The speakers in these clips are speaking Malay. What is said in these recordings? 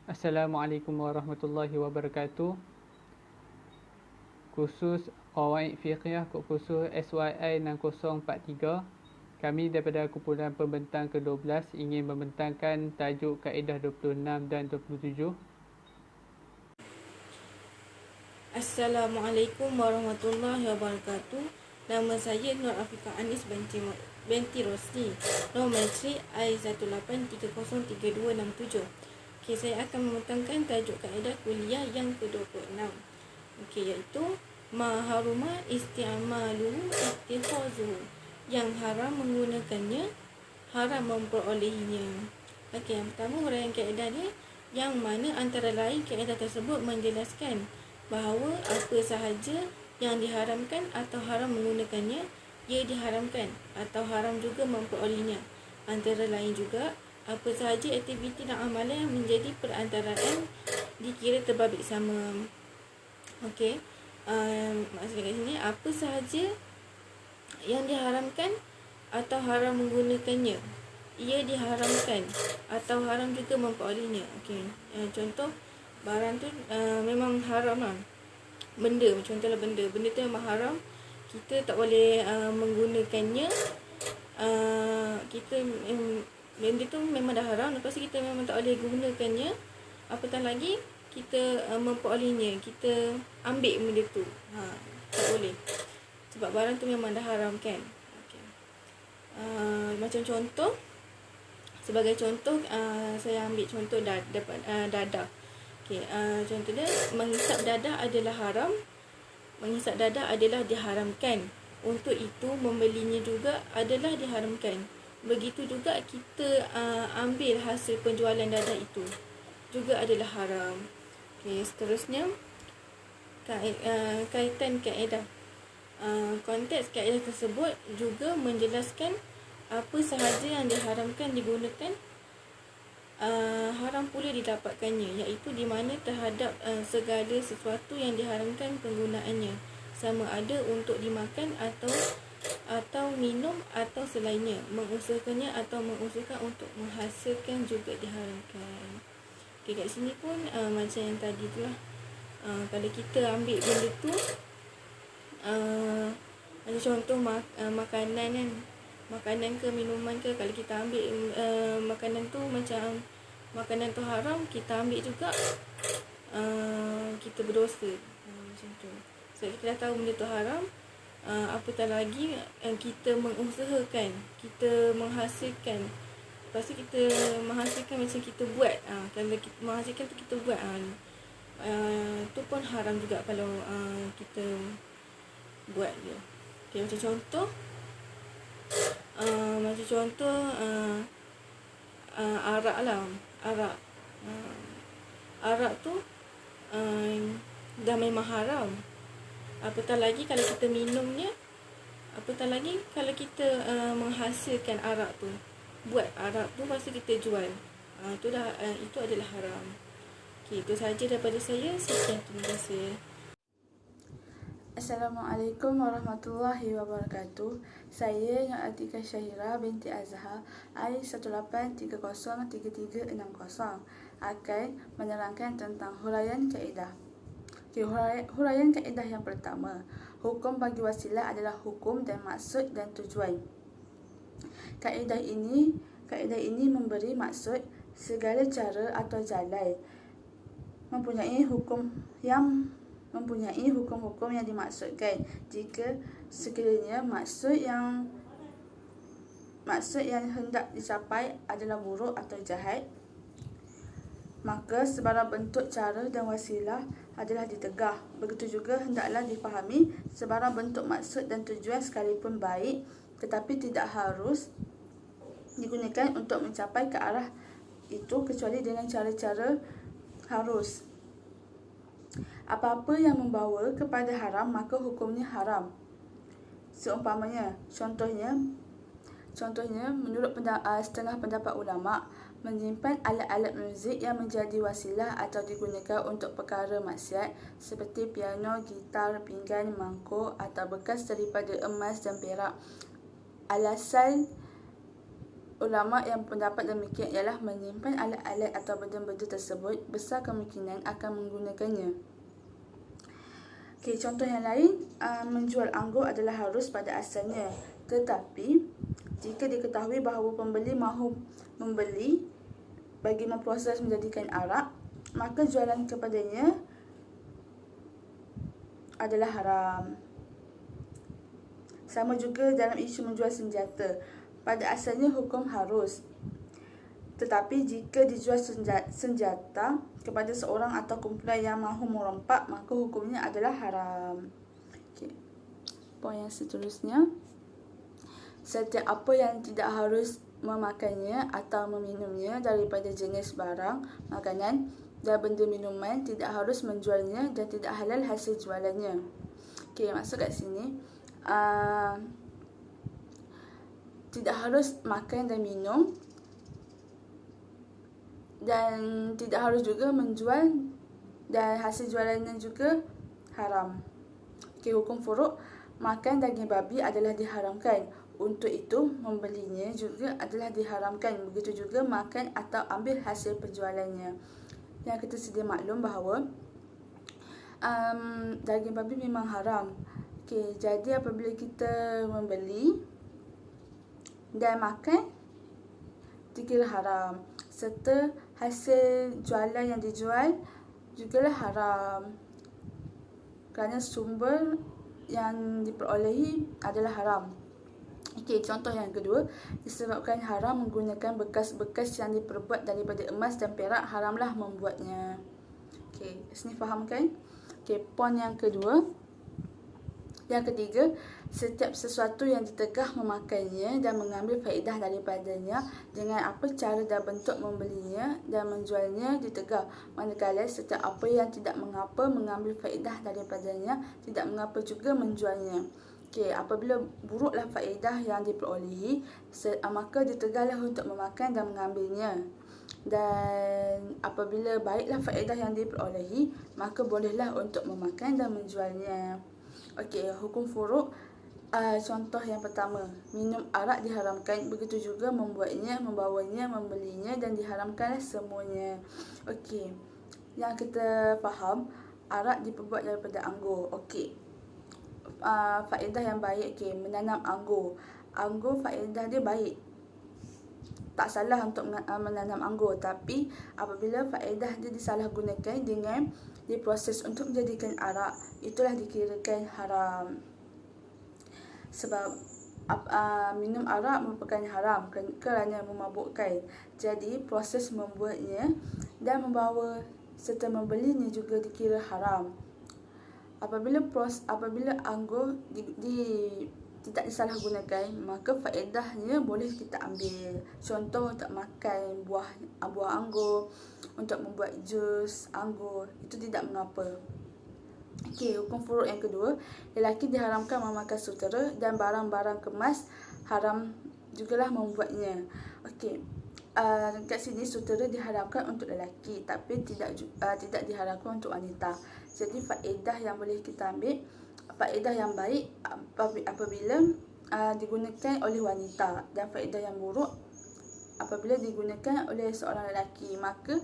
Assalamualaikum warahmatullahi wabarakatuh. Kursus Qawaid Fiqhiyah kursus SYI 6043. Kami daripada kumpulan pembentang ke-12 ingin membentangkan tajuk kaedah 26 dan 27. Assalamualaikum warahmatullahi wabarakatuh. Nama saya Nur Afiqah Anis binti Rosli. Nombor matrik I18303267. Okey, saya akan membentangkan tajuk kaedah kuliah yang ke-26. Okey, iaitu ma haruma isti'malu ittikhazu. Yang haram menggunakannya, haram memperolehinya. Okey, yang pertama huraian kaedah ni, yang mana antara lain kaedah tersebut menjelaskan bahawa apa sahaja yang diharamkan atau haram menggunakannya, ia diharamkan atau haram juga memperolehinya. Antara lain juga, apa sahaja aktiviti dan amalan yang menjadi perantaraan dikira terbabit sama. Okey, maksudnya kat sini, apa sahaja yang diharamkan atau haram menggunakannya, ia diharamkan atau haram juga memperolehinya. Okey, contoh barang tu memang haram lah. Benda, contohlah benda tu memang haram, kita tak boleh menggunakannya. Benda tu memang dah haram, lepas tu kita memang tak boleh gunakannya. Apatah lagi kita memperolehinya, kita ambil benda tu, tak boleh, sebab barang tu memang dah haram kan. Okay. Macam contoh, sebagai contoh, saya ambil contoh dadah. Okay, contoh dia, menghisap dadah adalah haram, menghisap dadah adalah diharamkan. Untuk itu membelinya juga adalah diharamkan. Begitu juga kita ambil hasil penjualan dadah itu juga adalah haram. Okay, seterusnya kaitan kaedah. Konteks kaedah tersebut juga menjelaskan apa sahaja yang diharamkan digunakan, haram pula didapatkannya, iaitu di mana terhadap segala sesuatu yang diharamkan penggunaannya, sama ada untuk dimakan atau minum atau selainnya, mengusahakannya atau mengusahakan untuk menghasilkan juga diharamkan. Okay, kat sini pun macam yang tadi tu lah. Kalau kita ambil benda tu, macam contoh makanan kan, makanan ke minuman ke, kalau kita ambil makanan tu, macam makanan tu haram, kita ambil juga, kita berdosa. Macam tu. So kita dah tahu benda tu haram, apatah lagi kita mengusahakan, kita menghasilkan. Lepas tu kita menghasilkan, macam kita buat, kalau kita menghasilkan tu kita buat, tu pun haram juga kalau kita buat dia. Okay, macam contoh, arak lah. Arak tu dah memang haram, apatah lagi kalau kita minumnya, apatah lagi kalau kita menghasilkan arak tu, buat arak tu, lepas tu kita jual, itu adalah haram. Okay, itu sahaja daripada saya. Sekian, terima kasih. Assalamualaikum warahmatullahi wabarakatuh. Saya Nur Atikah Syahira binti Azhar I18303360 akan menerangkan tentang huraian kaedah. Huraian kaedah yang pertama, hukum bagi wasilah adalah hukum dan maksud dan tujuan. Kaedah ini memberi maksud segala cara atau jalan mempunyai hukum-hukum yang dimaksudkan. Jika sekiranya maksud yang hendak dicapai adalah buruk atau jahat, maka sebarang bentuk cara dan wasilah adalah ditegah. Begitu juga hendaklah difahami sebarang bentuk maksud dan tujuan sekalipun baik, tetapi tidak harus digunakan untuk mencapai ke arah itu kecuali dengan cara-cara harus. Apa-apa yang membawa kepada haram maka hukumnya haram. Seumpamanya, contohnya menurut setengah pendapat ulama, menyimpan alat-alat muzik yang menjadi wasilah atau digunakan untuk perkara maksiat seperti piano, gitar, pinggan, mangkuk atau bekas daripada emas dan perak. Alasan ulama yang pendapat demikian ialah menyimpan alat-alat atau benda-benda tersebut besar kemungkinan akan menggunakannya. Contoh yang lain, menjual anggur adalah harus pada asalnya. Tetapi, jika diketahui bahawa pembeli mahu membeli bagi memproses menjadikan arak, maka jualan kepadanya adalah haram. Sama juga dalam isu menjual senjata. Pada asalnya hukum harus. Tetapi jika dijual senjata kepada seorang atau kumpulan yang mahu merompak, maka hukumnya adalah haram. Poin yang seterusnya. Setiap apa yang tidak harus memakannya atau meminumnya daripada jenis barang, makanan dan benda minuman tidak harus menjualnya dan tidak halal hasil jualannya. Maksud kat sini, tidak harus makan dan minum dan tidak harus juga menjual dan hasil jualannya juga haram. Hukum furuk, makan daging babi adalah diharamkan. Untuk itu, membelinya juga adalah diharamkan. Begitu juga makan atau ambil hasil penjualannya. Yang kita sedia maklum bahawa daging babi memang haram. Jadi apabila kita membeli dan makan, dikira haram. Serta hasil jualan yang dijual jugalah haram, kerana sumber yang diperolehi adalah haram. Contoh yang kedua, disebabkan haram menggunakan bekas-bekas yang diperbuat daripada emas dan perak, haramlah membuatnya. Sini faham kan? Poin yang kedua. Yang ketiga, setiap sesuatu yang ditegah memakannya dan mengambil faedah daripadanya dengan apa cara dan bentuk membelinya dan menjualnya ditegah. Manakala setiap apa yang tidak mengapa mengambil faedah daripadanya, tidak mengapa juga menjualnya. Apabila buruklah faedah yang diperolehi, maka ditegahlah untuk memakan dan mengambilnya. Dan apabila baiklah faedah yang diperolehi, maka bolehlah untuk memakan dan menjualnya. Hukum furuk. Contoh yang pertama, minum arak diharamkan, begitu juga membuatnya, membawanya, membelinya dan diharamkanlah semuanya. Yang kita faham, arak diperbuat daripada anggur. Faedah yang baik, menanam anggur. Anggur faedah dia baik. Tak salah untuk menanam anggur, tapi apabila faedah dia disalahgunakan dengan diproses untuk menjadikan arak, itulah dikirakan haram. Sebab minum arak merupakan haram kerana memabukkan. Jadi proses membuatnya dan membawa serta membelinya juga dikira haram. Apabila anggur tidak disalahgunakan, maka faedahnya boleh kita ambil. Contoh untuk makan buah anggur, untuk membuat jus anggur, itu tidak mengapa. Hukum furuk yang kedua, lelaki diharamkan memakan sutera dan barang-barang kemas, haram jugalah membuatnya. Kat sini sutera diharamkan untuk lelaki, tapi tidak diharamkan untuk wanita. Jadi faedah yang boleh kita ambil, faedah yang baik apabila digunakan oleh wanita, dan faedah yang buruk apabila digunakan oleh seorang lelaki. Maka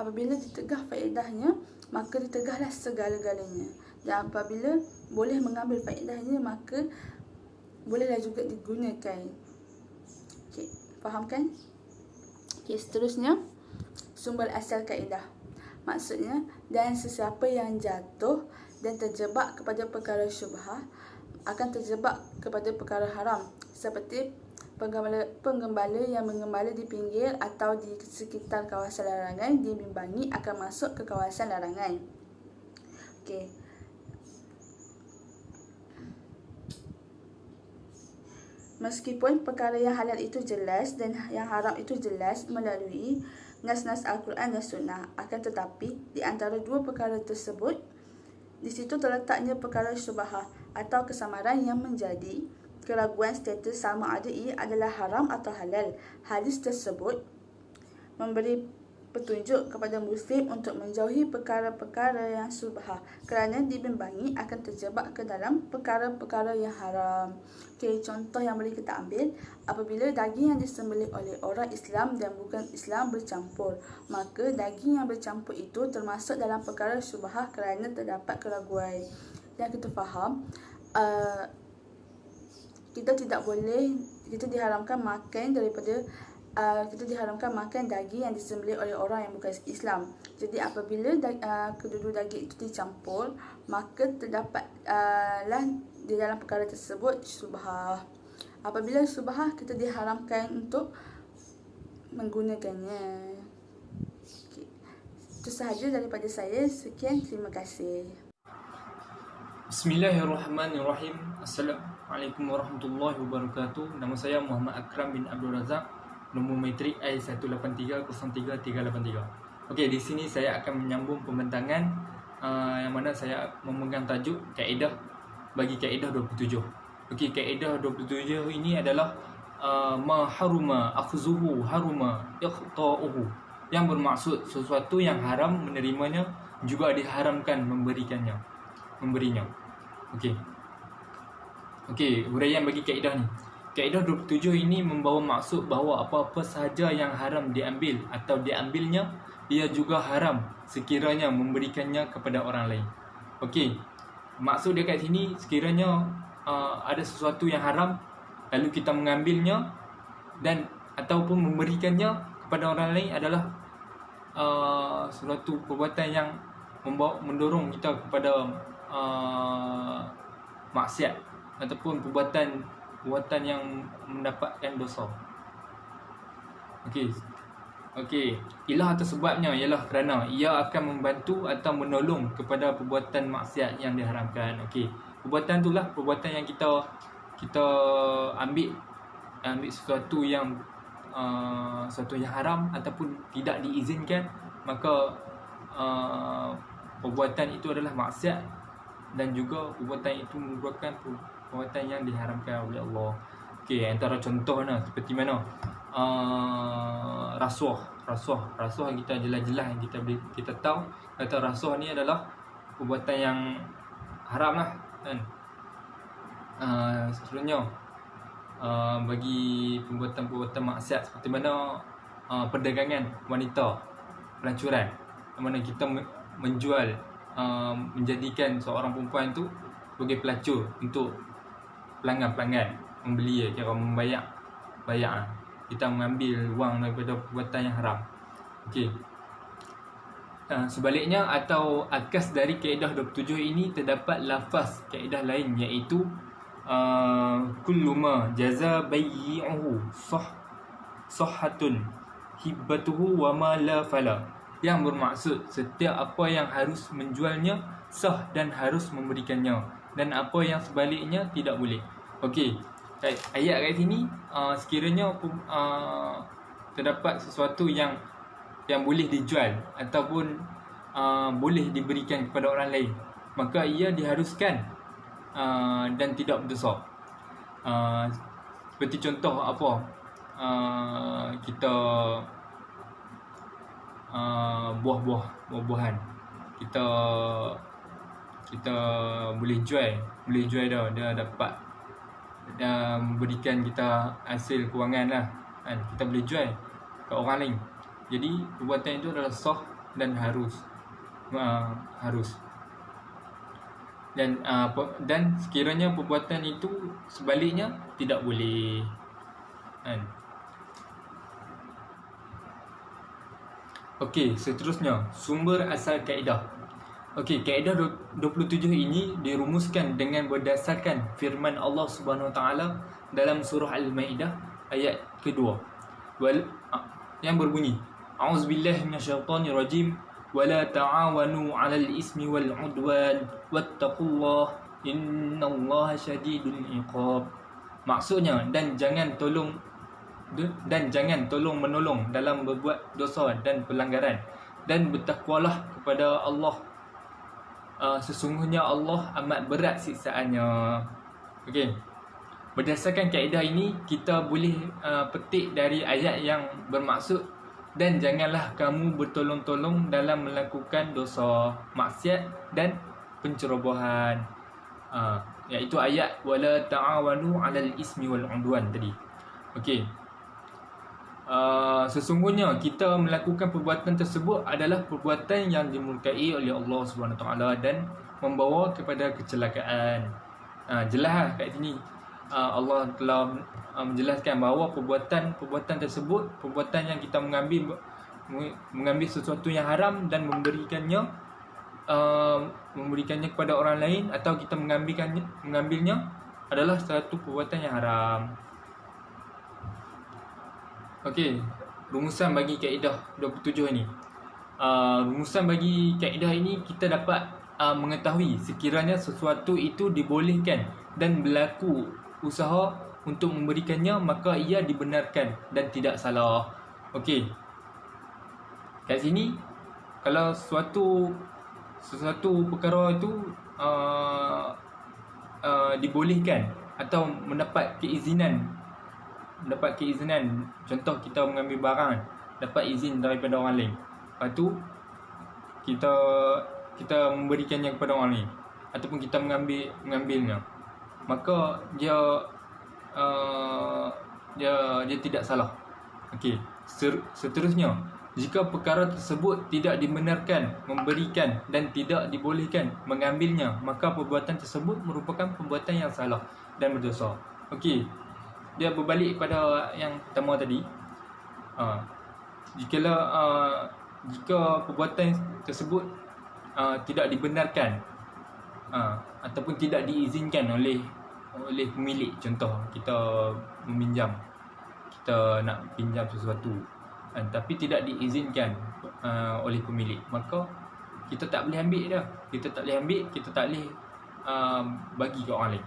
apabila ditegah faedahnya, maka ditegahlah segala-galanya. Dan apabila boleh mengambil faedahnya, maka bolehlah juga digunakan. Faham kan? Seterusnya, sumber asal kaedah. Maksudnya, dan sesiapa yang jatuh dan terjebak kepada perkara syubhah akan terjebak kepada perkara haram, seperti penggembala yang mengembala di pinggir atau di sekitar kawasan larangan dibimbangi akan masuk ke kawasan larangan. Meskipun perkara yang halal itu jelas dan yang haram itu jelas melalui nas-nas Al-Quran dan Sunnah, akan tetapi di antara dua perkara tersebut, di situ terletaknya perkara syubhah atau kesamaran yang menjadi keraguan status sama ada ia adalah haram atau halal. Hadis tersebut memberi petunjuk kepada muslim untuk menjauhi perkara-perkara yang subhah kerana dibimbangi akan terjebak ke dalam perkara-perkara yang haram. Okey, contoh yang boleh kita ambil, apabila daging yang disembelih oleh orang Islam dan bukan Islam bercampur, maka daging yang bercampur itu termasuk dalam perkara subhah kerana terdapat keraguan. Dan kita faham, kita diharamkan makan daging yang disembelih oleh orang yang bukan Islam. Jadi apabila kedua-dua daging itu dicampur, maka terdapatlah di dalam perkara tersebut subhah. Apabila subhah, kita diharamkan untuk menggunakannya. Okay. Itu sahaja daripada saya. Sekian, terima kasih. Bismillahirrahmanirrahim. Assalamualaikum warahmatullahi wabarakatuh. Nama saya Muhammad Akram bin Abdul Razak. Nombor matrik I1830383. Okey, di sini saya akan menyambung pembentangan yang mana saya memegang tajuk kaedah bagi kaedah 27. Okey, kaedah 27 ini adalah ma haruma akhzuhu haruma iqta'uhu, yang bermaksud sesuatu yang haram menerimanya juga diharamkan memberinya. Okey, huraian bagi kaedah ni. Kaedah 27 ini membawa maksud bahawa apa-apa sahaja yang haram diambil atau diambilnya, ia juga haram sekiranya memberikannya kepada orang lain. Okey, maksud dia kat sini, sekiranya ada sesuatu yang haram lalu kita mengambilnya dan ataupun memberikannya kepada orang lain adalah suatu perbuatan yang mendorong kita kepada maksiat ataupun perbuatan yang mendapatkan dosa. Okey. Ilah atau sebabnya ialah kerana ia akan membantu atau menolong kepada perbuatan maksiat yang diharamkan. Okey. Perbuatan itulah perbuatan yang kita ambil sesuatu yang haram ataupun tidak diizinkan, maka perbuatan itu adalah maksiat dan juga perbuatan itu merupakan perbuatan yang diharamkan oleh Allah. Okey, antara contohnya seperti mana rasuah kita jelas-jelas yang kita tahu kata rasuah ni adalah perbuatan yang haram lah kan. Seterusnya bagi perbuatan maksiat seperti mana perdagangan wanita, pelancuran, di mana kita menjual menjadikan seorang perempuan tu sebagai pelacur untuk pelanggan membeli, kira membayar kita mengambil wang daripada perbuatan yang haram. Okey. Sebaliknya atau akas dari kaedah 27 ini terdapat lafaz kaedah lain, iaitu kullu ma jaza bai'uhu sahhatun hibbatuhu wa ma la fala, yang bermaksud setiap apa yang harus menjualnya sah dan harus memberikannya, dan apa yang sebaliknya tidak boleh. Okey, ayat kat sini sekiranya terdapat sesuatu yang boleh dijual ataupun boleh diberikan kepada orang lain, maka ia diharuskan dan tidak berdosa. Seperti contoh apa, kita buah-buahan kita boleh jual dia dapat memberikan kita hasil kewangan lah kan, kita boleh jual ke orang lain. Jadi perbuatan itu adalah sah dan harus dan sekiranya perbuatan itu sebaliknya tidak boleh kan. Okey, seterusnya sumber asal kaedah. Okey, kaedah 27 ini dirumuskan dengan berdasarkan firman Allah Subhanahu Wa Taala dalam surah Al-Maidah ayat kedua, yang berbunyi, A'udzubillahi minasyaitonirrajim, wala ta'awanu 'alal ismi wal 'udwan wattaqullaha innallaha syadidul 'iqab. Maksudnya, dan jangan tolong menolong dalam berbuat dosa dan pelanggaran, dan bertakwalah kepada Allah, sesungguhnya Allah amat berat siksaannya. Okey, berdasarkan kaedah ini kita boleh petik dari ayat yang bermaksud dan janganlah kamu bertolong-tolong dalam melakukan dosa, maksiat dan pencerobohan. Iaitu ayat wala ta'awanu 'alal ismi wal 'udwan tadi. Okey. Sesungguhnya kita melakukan perbuatan tersebut adalah perbuatan yang dimurkai oleh Allah SWT dan membawa kepada kecelakaan. Jelas kat sini Allah telah menjelaskan bahawa perbuatan tersebut, perbuatan yang kita mengambil sesuatu yang haram dan memberikannya kepada orang lain, atau kita mengambilnya adalah satu perbuatan yang haram. Okey, rumusan bagi kaedah 27 ini. Rumusan bagi kaedah ini kita dapat mengetahui sekiranya sesuatu itu dibolehkan dan berlaku usaha untuk memberikannya, maka ia dibenarkan dan tidak salah. Okey. Kat sini kalau sesuatu perkara itu dibolehkan atau mendapat keizinan, contoh kita mengambil barang, dapat izin daripada orang lain, lepas tu kita memberikannya kepada orang lain ataupun kita mengambilnya, maka dia tidak salah. Okey, seterusnya, jika perkara tersebut tidak dibenarkan memberikan dan tidak dibolehkan mengambilnya, maka perbuatan tersebut merupakan perbuatan yang salah dan berdosa. Okey, dia berbalik pada yang pertama tadi. Jika perbuatan tersebut tidak dibenarkan ataupun tidak diizinkan oleh pemilik, contoh kita meminjam, kita nak pinjam sesuatu tapi tidak diizinkan oleh pemilik, maka kita tak boleh ambil dah. Kita tak boleh bagi ke orang lain.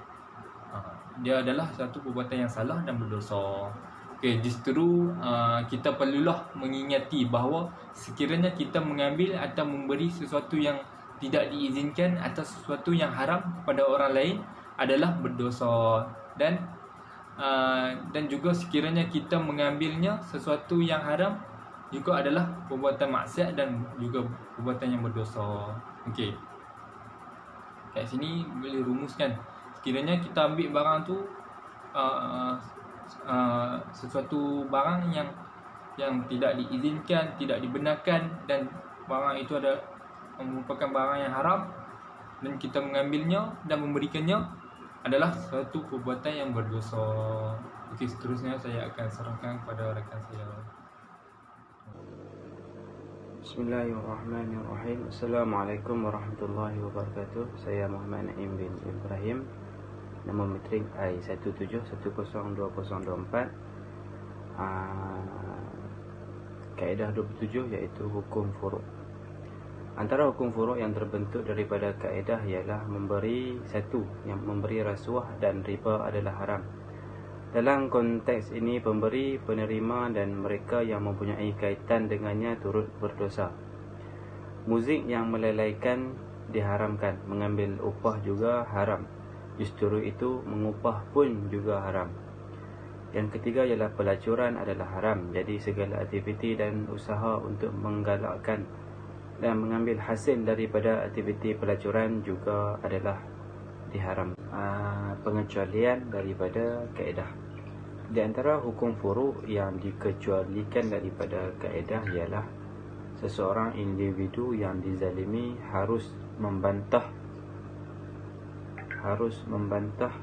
Dia adalah satu perbuatan yang salah dan berdosa. Okey, justru kita perlulah mengingati bahawa sekiranya kita mengambil atau memberi sesuatu yang tidak diizinkan atau sesuatu yang haram kepada orang lain adalah berdosa, dan juga sekiranya kita mengambilnya sesuatu yang haram juga adalah perbuatan maksiat dan juga perbuatan yang berdosa. Okey, kat sini boleh rumuskan, sekiranya kita ambil barang tu sesuatu barang yang tidak diizinkan, tidak dibenarkan, dan barang itu merupakan barang yang haram, dan kita mengambilnya dan memberikannya adalah satu perbuatan yang berdosa. Okey, seterusnya saya akan serahkan kepada rakan saya. Bismillahirrahmanirrahim. Assalamualaikum warahmatullahi wabarakatuh. Saya Muhammad Naim bin Ibrahim. Nama metrik I17102024. Kaedah 27 iaitu hukum furuk. Antara hukum furuk yang terbentuk daripada kaedah ialah memberi rasuah dan riba adalah haram. Dalam konteks ini, pemberi, penerima dan mereka yang mempunyai kaitan dengannya turut berdosa. Muzik yang melalaikan diharamkan, mengambil upah juga haram. Justru itu, mengupah pun juga haram. Yang ketiga ialah pelacuran adalah haram. Jadi segala aktiviti dan usaha untuk menggalakkan dan mengambil hasil daripada aktiviti pelacuran juga adalah diharam. Pengecualian daripada kaedah. Di antara hukum furuk yang dikecualikan daripada kaedah ialah seseorang individu yang dizalimi harus membantah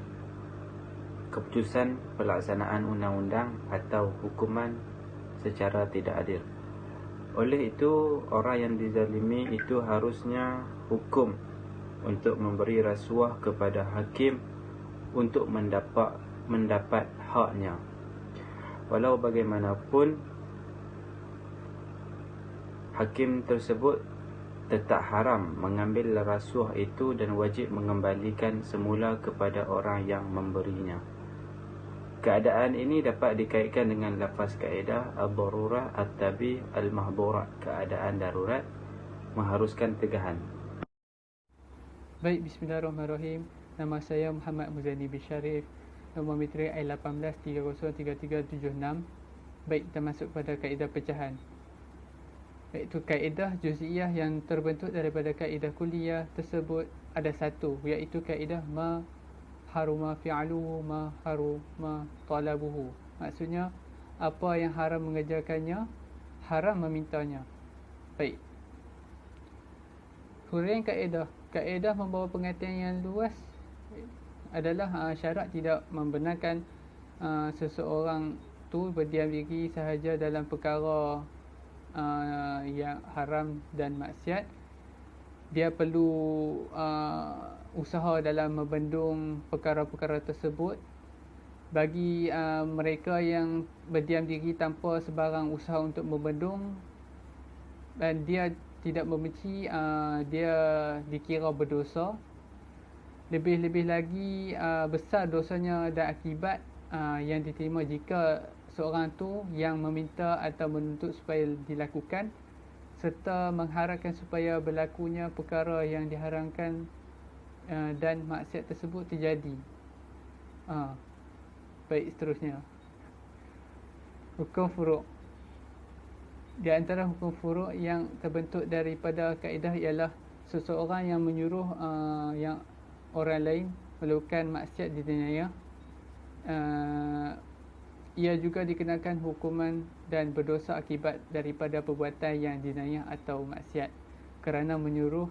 keputusan pelaksanaan undang-undang atau hukuman secara tidak adil. Oleh itu, orang yang dizalimi itu harusnya hukum untuk memberi rasuah kepada hakim untuk mendapat haknya. Walau bagaimanapun, hakim tersebut tetap haram mengambil rasuah itu dan wajib mengembalikan semula kepada orang yang memberinya. Keadaan ini dapat dikaitkan dengan lafaz kaedah al-darurah at-tabi al-mahdurah. Keadaan darurat mengharuskan tegahan. Baik, bismillahirrahmanirrahim. Nama saya Muhammad Muzani bin Syarif. Nombor metrik I18303376. Baik, kita masuk pada kaedah pecahan. Iaitu kaedah juz'iyah yang terbentuk daripada kaedah kulliyah tersebut ada satu, iaitu kaedah ma haruma fi'aluhu ma haruma talabuhu. Maksudnya apa yang haram mengerjakannya, haram memintanya. Baik. Huraian kaedah membawa pengertian yang luas adalah syarat tidak membenarkan seseorang tu berdiam diri sahaja dalam perkara yang haram dan maksiat. Dia perlu usaha dalam membendung perkara-perkara tersebut. Bagi mereka yang berdiam diri tanpa sebarang usaha untuk membendung dan dia tidak membenci, dia dikira berdosa. Lebih-lebih lagi besar dosanya dan akibat yang diterima jika seorang tu yang meminta atau menuntut supaya dilakukan serta mengharapkan supaya berlakunya perkara yang diharamkan dan maksiat tersebut terjadi. Baik, seterusnya. Hukum furuk. Di antara hukum furuk yang terbentuk daripada kaedah ialah seseorang yang menyuruh yang orang lain melakukan maksiat di dunia, ia juga dikenakan hukuman dan berdosa akibat daripada perbuatan yang dinayah atau maksiat. Kerana menyuruh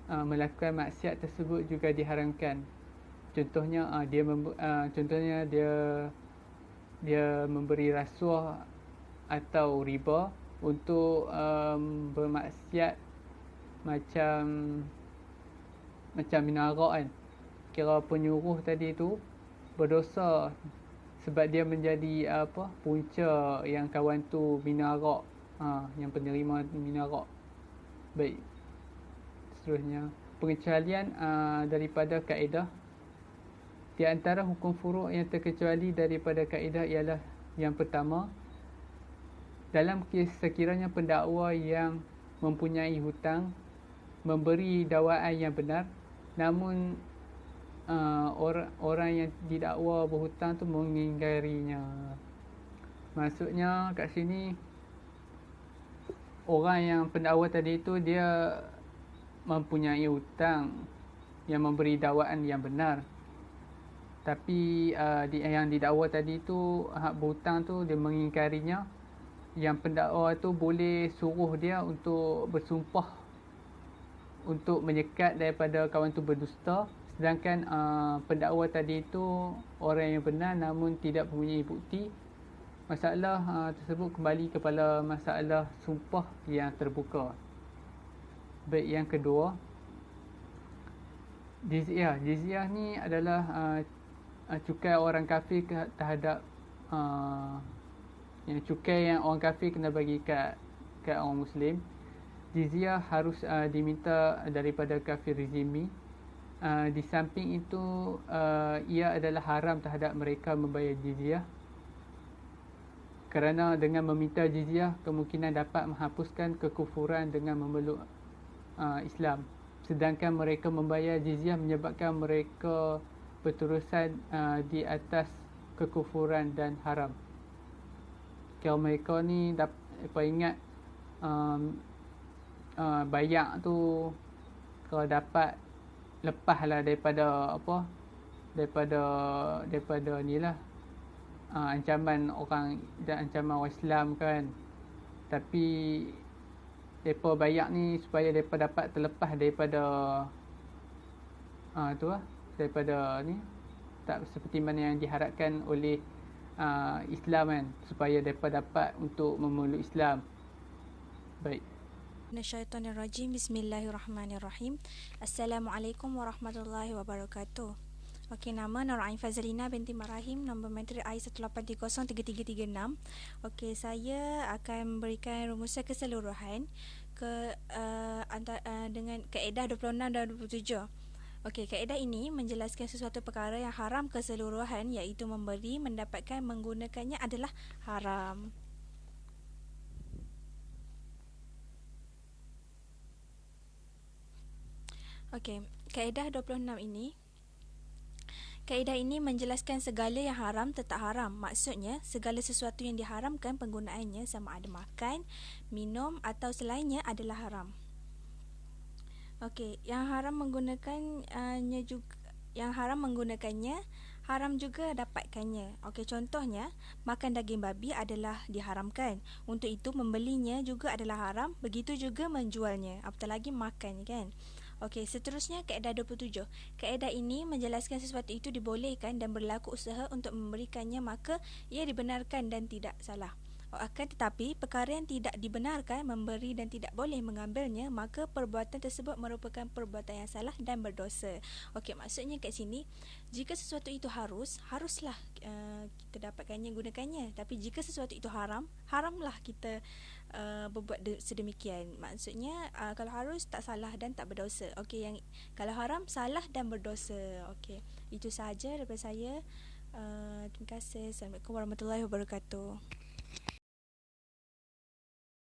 melakukan maksiat tersebut juga diharamkan. Contohnya dia memberi rasuah atau riba untuk bermaksiat macam minarak kan. Kira penyuruh tadi tu berdosa sebab dia menjadi punca yang kawan tu minarak, yang penerima minarak. Baik, seterusnya pengecualian daripada kaedah. Di antara hukum furuk yang terkecuali daripada kaedah ialah yang pertama, dalam kes sekiranya pendakwa yang mempunyai hutang memberi dakwaan yang benar, namun orang yang didakwa berhutang tu mengingkarinya. Maksudnya kat sini orang yang pendakwa tadi tu dia mempunyai hutang yang memberi dakwaan yang benar, tapi yang didakwa tadi tu hak berhutang tu dia mengingkarinya. Yang pendakwa tu boleh suruh dia untuk bersumpah untuk menyekat daripada kawan tu berdusta. Sedangkan pendakwa tadi itu orang yang benar namun tidak mempunyai bukti. Masalah tersebut kembali kepada masalah sumpah yang terbuka. Baik, yang kedua, jizyah. Jizyah ni adalah cukai orang kafir terhadap cukai yang orang kafir kena bagi kat orang Muslim. Jizyah harus diminta daripada kafir zimmi. Di samping itu ia adalah haram terhadap mereka membayar jizyah, kerana dengan meminta jizyah kemungkinan dapat menghapuskan kekufuran dengan memeluk Islam, sedangkan mereka membayar jizyah menyebabkan mereka berterusan di atas kekufuran dan haram. Kalau mereka ni dapat ingat bayar tu kalau dapat lepaslah daripada ni lah ancaman orang dan ancaman orang Islam kan. Tapi depa bayar ni supaya depa dapat terlepas daripada daripada ni, tak seperti mana yang diharapkan oleh Islam kan, supaya depa dapat untuk memeluk Islam. Baik. Minasyaitonirrajim. Bismillahirrahmanirrahim. Assalamualaikum warahmatullahi wabarakatuh. Okey, nama Nur Ain Fazlina binti Marahim, nombor menteri I183033336. Okey, saya akan memberikan rumusan keseluruhan dengan kaedah 26 dan 27. Okey, kaedah ini menjelaskan sesuatu perkara yang haram keseluruhan, iaitu memberi, mendapatkan, menggunakannya adalah haram. Okey, kaedah 26 ini Kaedah ini menjelaskan segala yang haram tetap haram. Maksudnya, segala sesuatu yang diharamkan penggunaannya sama ada makan, minum atau selainnya adalah haram. Okey, yang haram menggunakannya, haram juga dapatkannya. Okey, contohnya, makan daging babi adalah diharamkan. Untuk itu membelinya juga adalah haram, begitu juga menjualnya. Apatah lagi makan, kan? Okey, seterusnya kaedah 27. Kaedah ini menjelaskan sesuatu itu dibolehkan dan berlaku usaha untuk memberikannya, maka ia dibenarkan dan tidak salah. Akan tetapi, perkara yang tidak dibenarkan, memberi dan tidak boleh mengambilnya, maka perbuatan tersebut merupakan perbuatan yang salah dan berdosa. Okey, maksudnya kat sini, jika sesuatu itu haruslah kita dapatkannya, gunakannya. Tapi jika sesuatu itu haram, haramlah kita berbuat sedemikian. Maksudnya, kalau harus tak salah dan tak berdosa. Okey, yang kalau haram, salah dan berdosa. Okey, itu sahaja daripada saya. Terima kasih. Assalamualaikum warahmatullahi wabarakatuh.